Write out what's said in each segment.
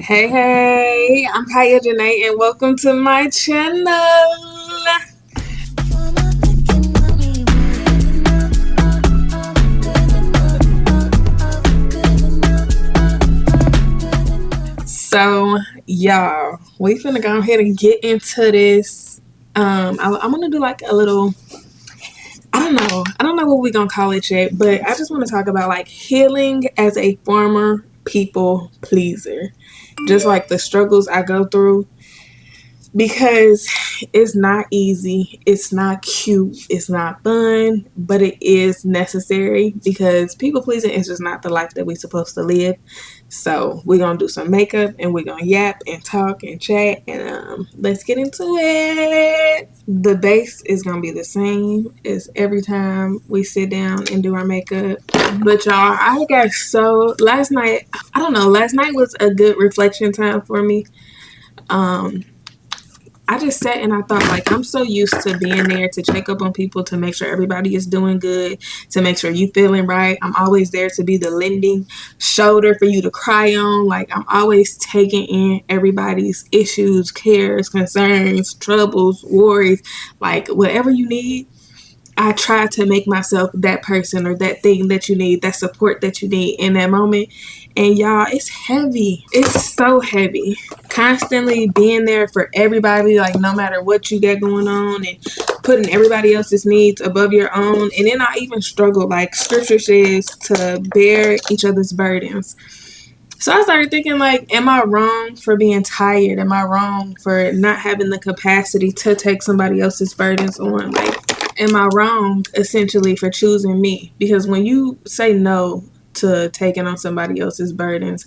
Hey, I'm Kaiya and welcome to my channel. So, y'all, we finna go ahead and get into this. I'm gonna do like a little, I don't know what we're gonna call it yet, but I just want to talk about like healing as a former people pleaser. Just like the struggles I go through, because it's not easy, it's not cute, it's not fun, but it is necessary because people pleasing is just not the life that we're supposed to live. So we're gonna do some makeup and we're gonna yap and talk and chat, and let's get into it. The base is gonna be the same as every time we sit down and do our makeup. But y'all, I got so last night, I don't know, last night was a good reflection time for me. I just sat and I thought, like, I'm so used to being there to check up on people, to make sure everybody is doing good, to make sure you feeling right. I'm always there to be the lending shoulder for you to cry on. Like, I'm always taking in everybody's issues, cares, concerns, troubles, worries, like whatever you need. I try to make myself that person or that thing that you need, that support that you need in that moment. And y'all, it's heavy. It's so heavy. Constantly being there for everybody, like no matter what you got going on, and putting everybody else's needs above your own. And then I even struggle, like scripture says, to bear each other's burdens. So I started thinking, like, am I wrong for being tired? Am I wrong for not having the capacity to take somebody else's burdens on? Like, am I wrong essentially for choosing me? Because when you say no to taking on somebody else's burdens,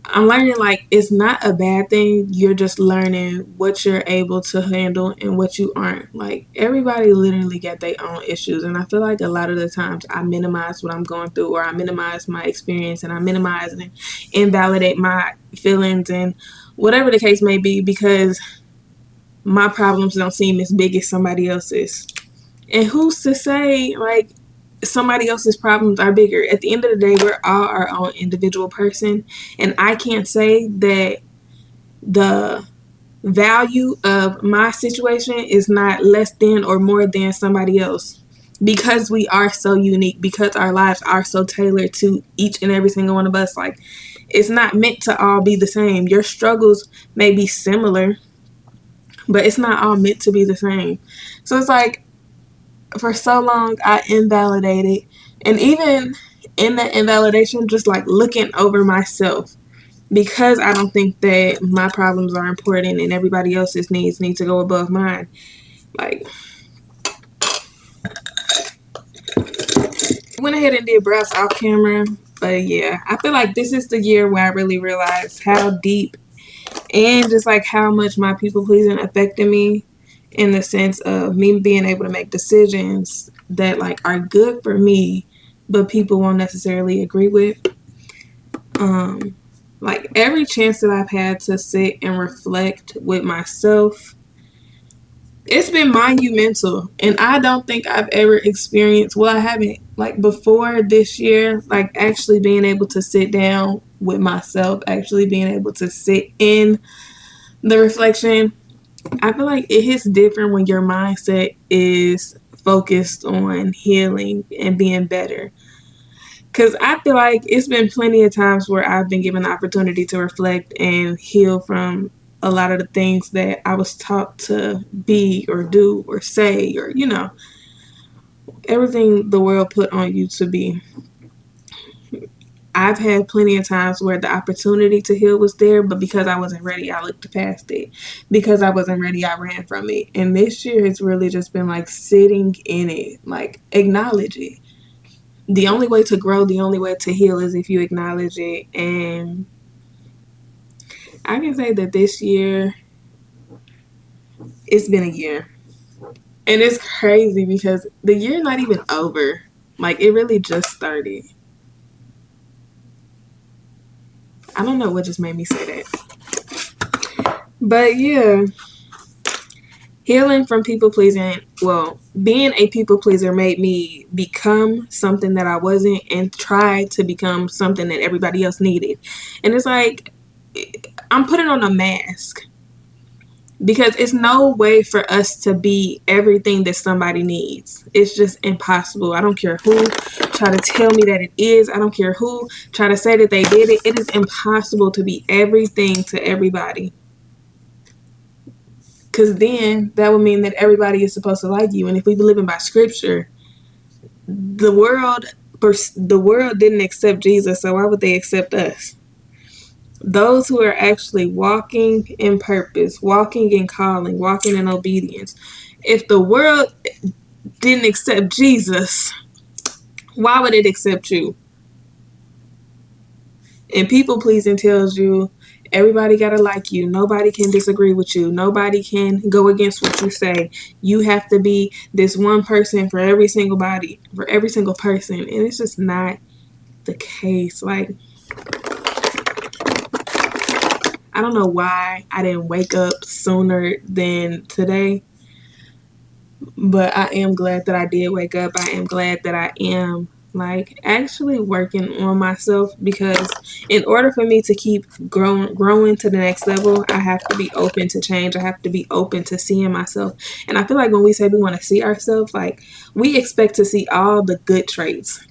I'm learning, like, it's not a bad thing. You're just learning what you're able to handle and what you aren't. Like, everybody literally got their own issues. And I feel like a lot of the times I minimize what I'm going through, or I minimize my experience, and I minimize and invalidate my feelings and whatever the case may be, because my problems don't seem as big as somebody else's. And who's to say, like, somebody else's problems are bigger? At the end of the day, we're all our own individual person. And I can't say that the value of my situation is not less than or more than somebody else, because we are so unique, because our lives are so tailored to each and every single one of us. Like, it's not meant to all be the same. Your struggles may be similar, but it's not all meant to be the same. So it's like, for so long I invalidated, and even in that invalidation, just like looking over myself, because I don't think that my problems are important and everybody else's needs need to go above mine. Like, I went ahead and did brows off camera, but yeah, I feel like this is the year where I really realized how deep and just like how much my people pleasing affected me, in the sense of me being able to make decisions that like are good for me, but people won't necessarily agree with. Like, every chance that I've had to sit and reflect with myself, it's been monumental. And I don't think I've ever experienced, well, I haven't, like before this year, like actually being able to sit down with myself, actually being able to sit in the reflection. I feel like it hits different when your mindset is focused on healing and being better. Because I feel like it's been plenty of times where I've been given the opportunity to reflect and heal from a lot of the things that I was taught to be or do or say, or, everything the world put on you to be. I've had plenty of times where the opportunity to heal was there, but because I wasn't ready, I looked past it. Because I wasn't ready, I ran from it. And this year has really just been like sitting in it, like acknowledge it. The only way to grow, the only way to heal is if you acknowledge it. And I can say that this year, it's been a year. And it's crazy because the year not even over. Like, it really just started. I don't know what just made me say that. But yeah, healing from people pleasing, well, being a people pleaser made me become something that I wasn't, and try to become something that everybody else needed. And it's like, I'm putting on a mask. Because it's no way for us to be everything that somebody needs. It's just impossible. I don't care who try to tell me that it is. I don't care who try to say that they did it. It is impossible to be everything to everybody. Because then that would mean that everybody is supposed to like you. And if we be living by scripture, the world didn't accept Jesus, so why would they accept us? Those who are actually walking in purpose, walking in calling, walking in obedience. If the world didn't accept Jesus, why would it accept you? And people pleasing tells you everybody gotta like you. Nobody can disagree with you. Nobody can go against what you say. You have to be this one person for every single body, for every single person. And it's just not the case. Like, I don't know why I didn't wake up sooner than today, but I am glad that I did wake up. I am glad that I am like actually working on myself, because in order for me to keep growing to the next level, I have to be open to change. I have to be open to seeing myself. And I feel like when we say we want to see ourselves, like, we expect to see all the good traits.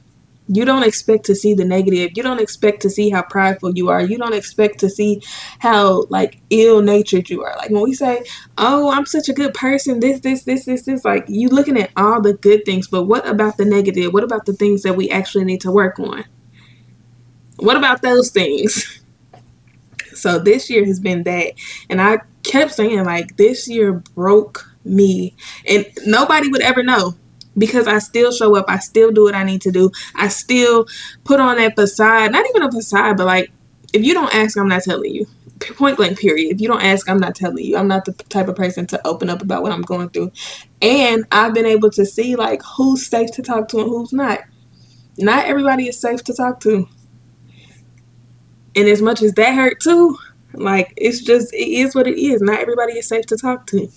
You don't expect to see the negative. You don't expect to see how prideful you are. You don't expect to see how, like, ill-natured you are. Like, when we say, oh, I'm such a good person, this, like, you looking at all the good things, but what about the negative? What about the things that we actually need to work on? What about those things? So this year has been that. And I kept saying, like, this year broke me. And nobody would ever know, because I still show up. I still do what I need to do. I still put on that facade. Not even a facade, but, like, if you don't ask, I'm not telling you. Point blank, period. If you don't ask, I'm not telling you. I'm not the type of person to open up about what I'm going through. And I've been able to see, like, who's safe to talk to and who's not. Not everybody is safe to talk to. And as much as that hurt too, like, it's just, it is what it is. Not everybody is safe to talk to.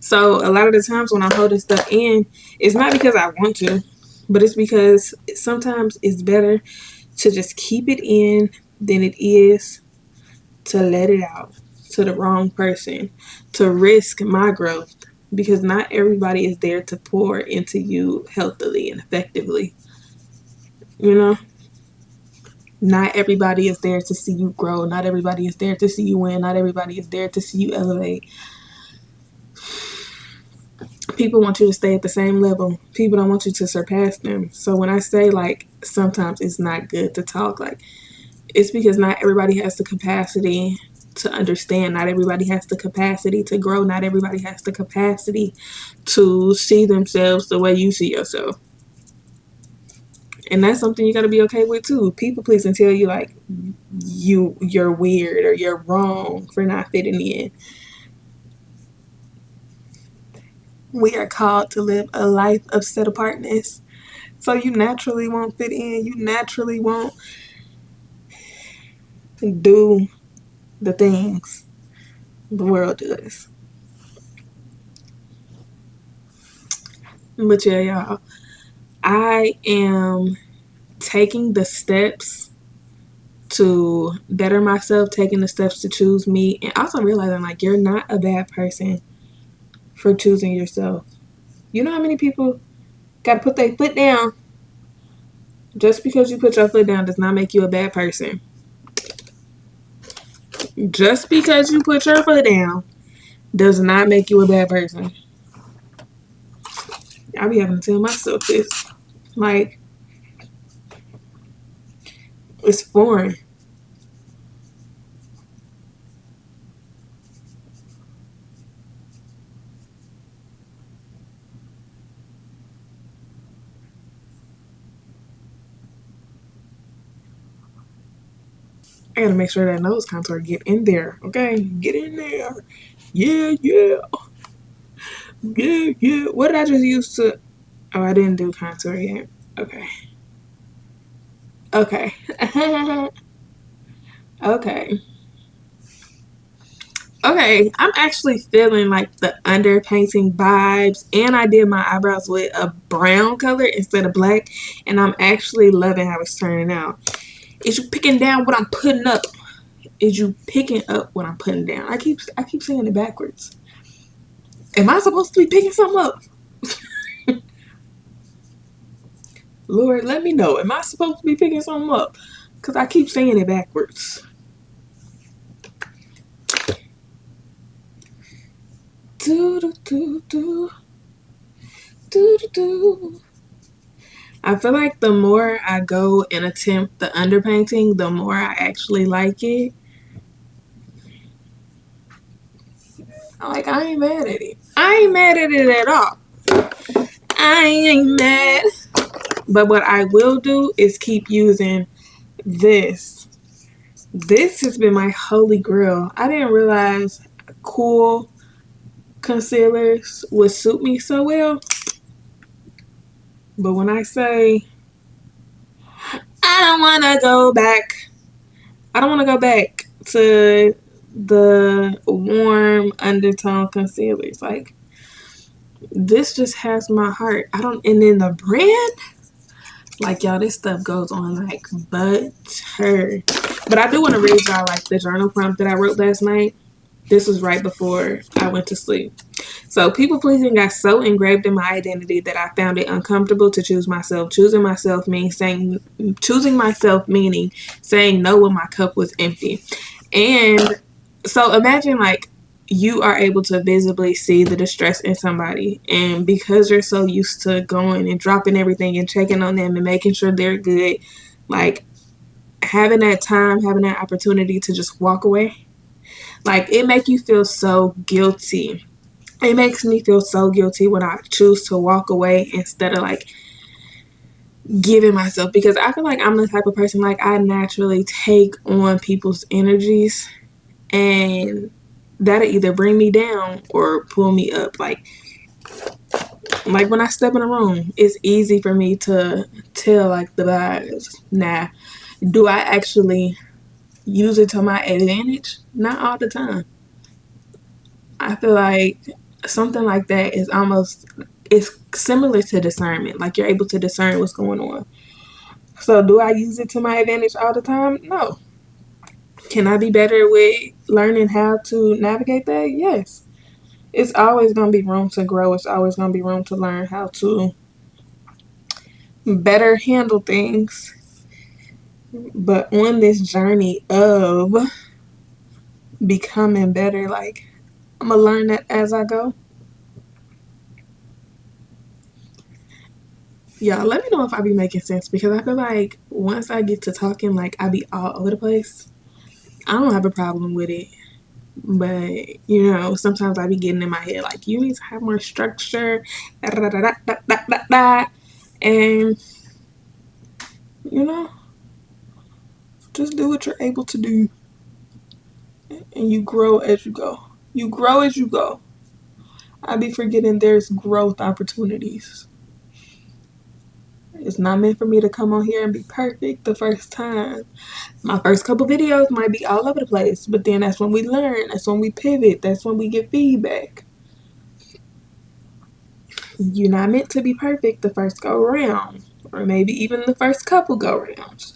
So a lot of the times when I'm holding stuff in, it's not because I want to, but it's because sometimes it's better to just keep it in than it is to let it out to the wrong person, to risk my growth, because not everybody is there to pour into you healthily and effectively. You know? Not everybody is there to see you grow. Not everybody is there to see you win. Not everybody is there to see you elevate. People want you to stay at the same level. People don't want you to surpass them. So when I say, like, sometimes it's not good to talk, like, it's because not everybody has the capacity to understand. Not everybody has the capacity to grow. Not everybody has the capacity to see themselves the way you see yourself. And that's something you got to be okay with too. People please and tell you, like, you're weird or you're wrong for not fitting in. We are called to live a life of set apartness. So you naturally won't fit in. You naturally won't do the things the world does. But yeah, y'all, I am taking the steps to better myself, taking the steps to choose me, and also realizing, like, you're not a bad person for choosing yourself. You know how many people got to put their foot down? Just because you put your foot down does not make you a bad person. Just because you put your foot down does not make you a bad person. I be having to tell myself this. Like, it's foreign. I gotta make sure that nose contour get in there. Okay, get in there. Yeah. What did I just use to? Oh, I didn't do contour yet. Okay. Okay. Okay, I'm actually feeling like the underpainting vibes, and I did my eyebrows with a brown color instead of black, and I'm actually loving how it's turning out. Is you picking down what I'm putting up? is you picking up what I'm putting down. I keep saying it backwards. Am I supposed to be picking something up? Lord, let me know. Am I supposed to be picking something up? Because I keep saying it backwards. Do do do do do do do. I feel like the more I go and attempt the underpainting, the more I actually like it. Like, I ain't mad at it. I ain't mad at it at all. I ain't mad. But what I will do is keep using this. This has been my holy grail. I didn't realize cool concealers would suit me so well. But when I say I don't want to go back, I don't want to go back to the warm undertone concealers. Like, this just has my heart. And then the brand, like, y'all, this stuff goes on like butter. But I do want to read y'all like the journal prompt that I wrote last night. This was right before I went to sleep. So, people pleasing got so engraved in my identity that I found it uncomfortable to choose myself. Choosing myself meaning saying no when my cup was empty. And so imagine like you are able to visibly see the distress in somebody, and because you're so used to going and dropping everything and checking on them and making sure they're good, like having that time, having that opportunity to just walk away, like it makes you feel so guilty. It makes me feel so guilty when I choose to walk away instead of like giving myself, because I feel like I'm the type of person, like I naturally take on people's energies, and that'll either bring me down or pull me up. Like when I step in a room, it's easy for me to tell like the vibes. Now, do I actually use it to my advantage? Not all the time. I feel like something like that is almost, it's similar to discernment. Like you're able to discern what's going on. So do I use it to my advantage all the time? No. Can I be better with learning how to navigate that? Yes. It's always going to be room to grow. It's always going to be room to learn how to better handle things. But on this journey of becoming better, like I'm going to learn that as I go. Y'all, let me know if I be making sense, because I feel like once I get to talking, like I be all over the place. I don't have a problem with it. But, sometimes I be getting in my head, like, you need to have more structure. Da, da, da, da, da, da, da, da. And, just do what you're able to do. And you grow as you go. You grow as you go. I be forgetting there's growth opportunities. It's not meant for me to come on here and be perfect the first time. My first couple videos might be all over the place, but then that's when we learn. That's when we pivot. That's when we get feedback. You're not meant to be perfect the first go around, or maybe even the first couple go rounds.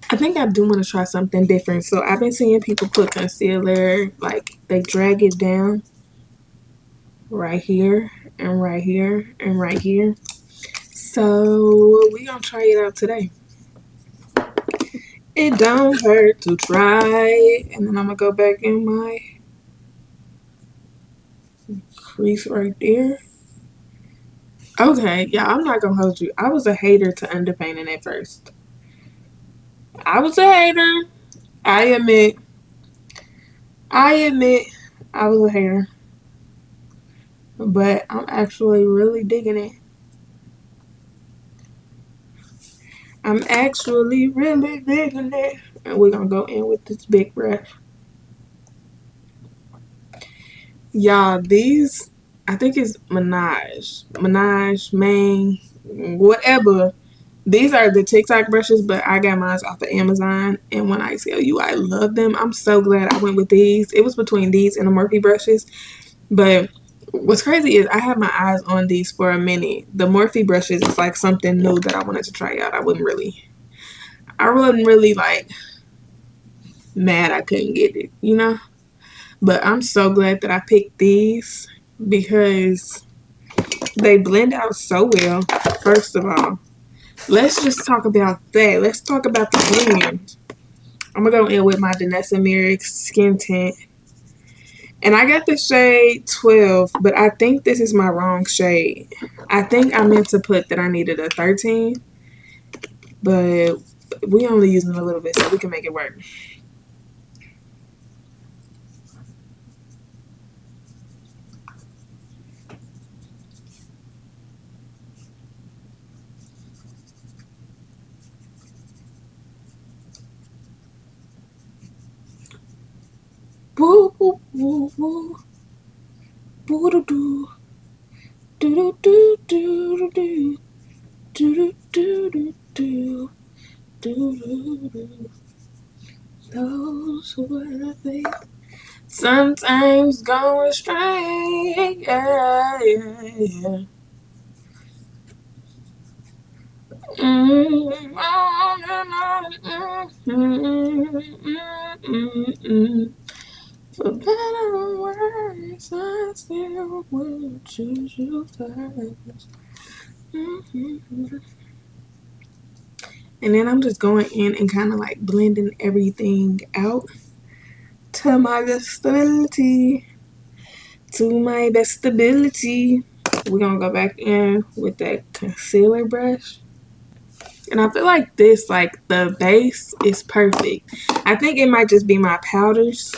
I think I do want to try something different. So I've been seeing people put concealer, like they drag it down right here and right here and right here. So we gonna try it out today. It don't hurt to try. And then I'm gonna go back in my crease right there. Okay, yeah, I'm not gonna hold you. I was a hater to underpainting at first. I was a hater. I admit. I admit I was a hater. But I'm actually really digging it. I'm actually really digging it. And we're gonna go in with this big brush. Y'all, these, I think it's Minaj, Mane, whatever These are the TikTok brushes, but I got mine off of Amazon. And when I tell you I love them, I'm so glad I went with these. It was between these and the Morphe brushes. But what's crazy is I had my eyes on these for a minute. The Morphe brushes is like something new that I wanted to try out. I wasn't really like mad I couldn't get it, you know? But I'm so glad that I picked these because they blend out so well. First of all, let's just talk about that. Let's talk about the blend. I'm gonna go in with my Danessa Merrick Skin Tint. And I got the shade 12, but I think this is my wrong shade. I think I meant to put that I needed a 13, but we only using a little bit, so we can make it work. Woo, woo, woo, woo. Woo, doo, doo. Do, do, do, do, do, do, do, do, do, do, do. Those who are faith sometimes go astray. Yeah, yeah, yeah. For better or worse, I still will choose you first. And then I'm just going in and kind of like blending everything out to my best ability. To my best ability. We're gonna go back in with that concealer brush. And I feel like this, like the base is perfect. I think it might just be my powders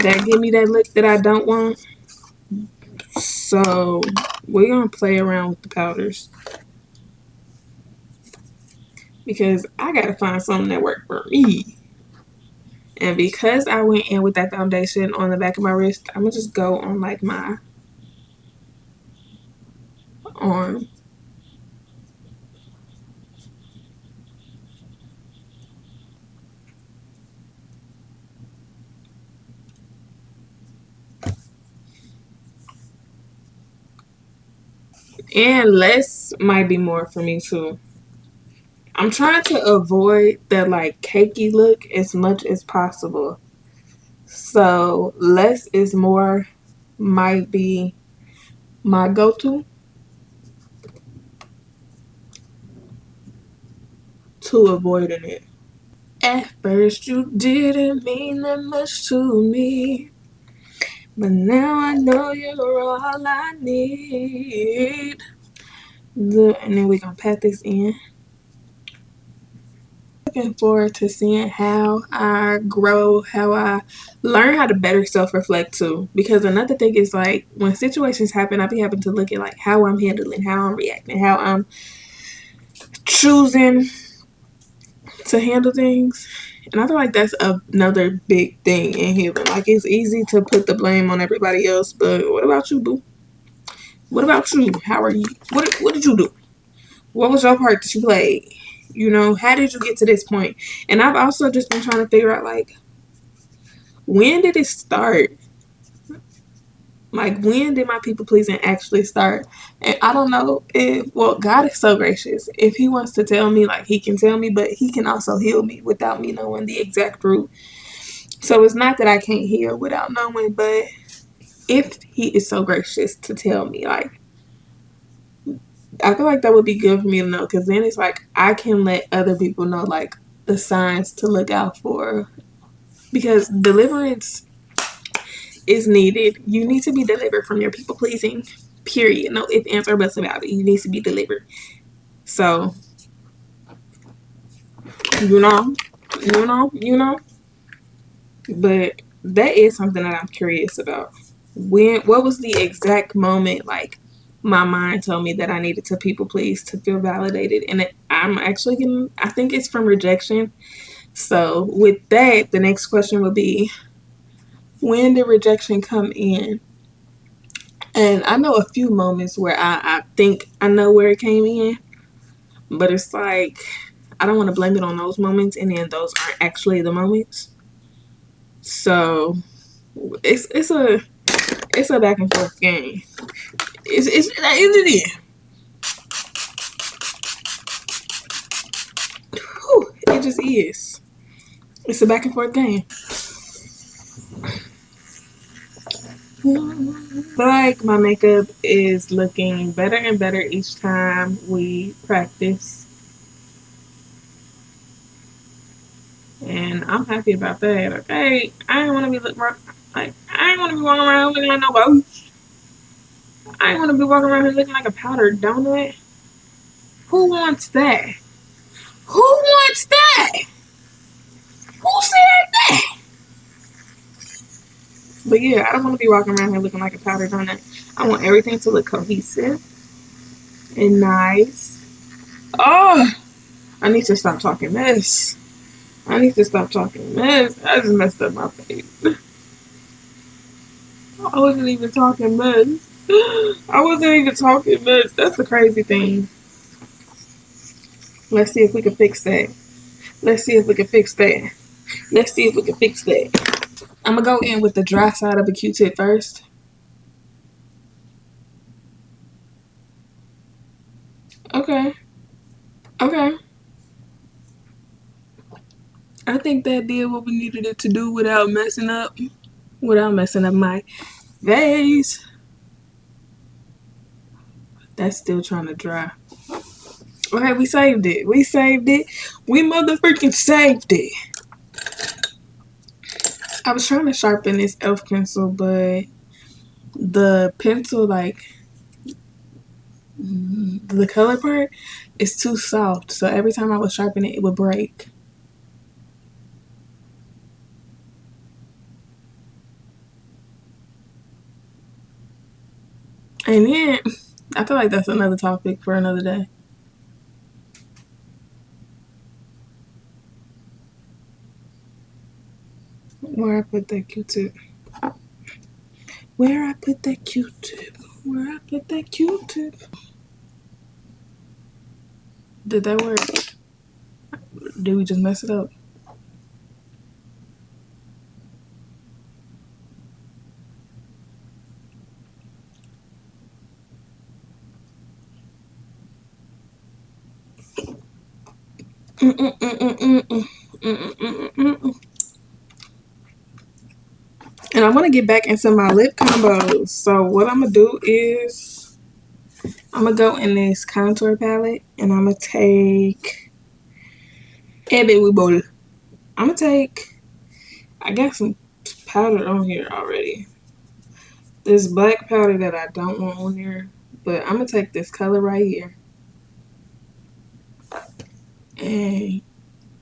that give me that look that I don't want. So we're gonna play around with the powders because I gotta find something that works for me. And because I went in with that foundation on the back of my wrist, I'm gonna just go on like my arm. And less might be more for me too. I'm trying to avoid that like cakey look as much as possible. So less is more might be my go-to to avoiding it. At first you didn't mean that much to me, but now I know you're all I need. And then we're gonna pat this in. Looking forward to seeing how I grow, how I learn how to better self-reflect too. Because another thing is like when situations happen, I be having to look at like how I'm handling, how I'm reacting, how I'm choosing to handle things. And I feel like that's another big thing in healing. Like it's easy to put the blame on everybody else, but what about you, boo? What about you? How are you? What did you do? What was your part that you played? You know, how did you get to this point? And I've also just been trying to figure out like when did it start? Like when did my people pleasing actually start? And I don't know if well, God is so gracious. If he wants to tell me, like he can tell me, but he can also heal me without me knowing the exact root. So it's not that I can't heal without knowing, but if he is so gracious to tell me, like I feel like that would be good for me to know because then it's like I can let other people know like the signs to look out for because deliverance is needed. You need to be delivered from your people pleasing. Period. No ifs, ands, or buts about it. You need to be delivered. So, you know, you know. But that is something that I'm curious about. What was the exact moment like my mind told me that I needed to people please to feel validated? And I'm actually getting, I think it's from rejection. So with that, the next question would be, when did rejection come in? And I know a few moments where I think I know where it came in. But it's like I don't want to blame it on those moments, and then those aren't actually the moments. So it's a back and forth game. It is. Whew, it just is. It's a back and forth game. But like my makeup is looking better and better each time we practice. And I'm happy about that. Okay, I ain't want to be I ain't want to be walking around looking like nobody. I ain't want to be walking around here looking like a powdered donut. Who wants that? Who wants that? Who said that? But yeah, I don't want to be walking around here looking like a powdered donut. I want everything to look cohesive and nice. Oh, I need to stop talking mess. I need to stop talking mess. I just messed up my face. I wasn't even talking mess. I wasn't even talking mess. That's the crazy thing. Let's see if we can fix that. Let's see if we can fix that. Let's see if we can fix that. I'm gonna go in with the dry side of the Q-tip first. Okay. Okay. I think that did what we needed it to do without messing up. Without messing up my face. That's still trying to dry. Okay, we saved it. We saved it. We motherfucking saved it. I was trying to sharpen this elf pencil, but the pencil, like the color part, is too soft. So every time I would sharpen it, it would break. And then I feel like that's another topic for another day. Where I put that Q-tip. Where I put that Q-tip. Where I put that Q-tip. Did that work? Did we just mess it up? And I want to get back into my lip combos. So what I'm going to do is I'm going to go in this contour palette and I'm going to take baby bowl. I'm going to take, I got some powder on here already. This black powder that I don't want on here. But I'm going to take this color right here. And,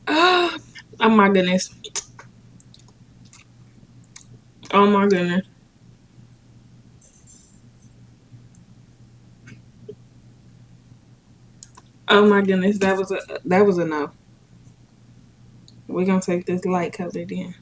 oh my goodness. Oh my goodness. Oh my goodness. That was enough. We're going to take this light color then.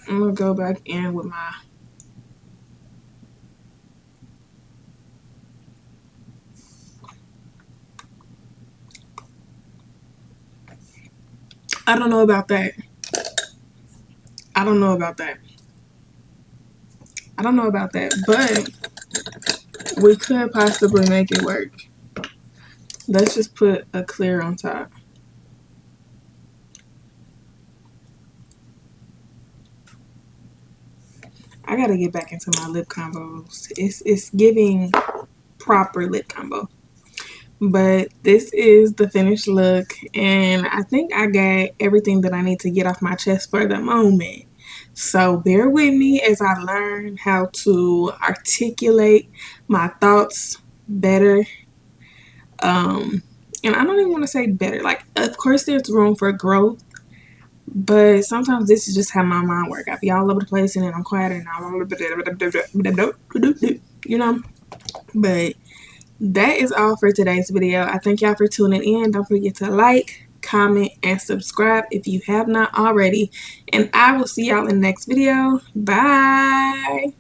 I'm gonna go back in with my I don't know about that. I don't know about that. I don't know about that, but we could possibly make it work. Let's just put a clear on top. I gotta get back into my lip combos. It's giving proper lip combo. But this is the finished look, and I think I got everything that I need to get off my chest for the moment. So bear with me as I learn how to articulate my thoughts better. And I don't even want to say better. Like, of course, there's room for growth, But sometimes this is just how my mind works. I be all over the place and then I'm quiet and I'm you know. But that is all for today's video. I thank y'all for tuning in. Don't forget to like, comment, and subscribe if you have not already. And I will see y'all in the next video. Bye.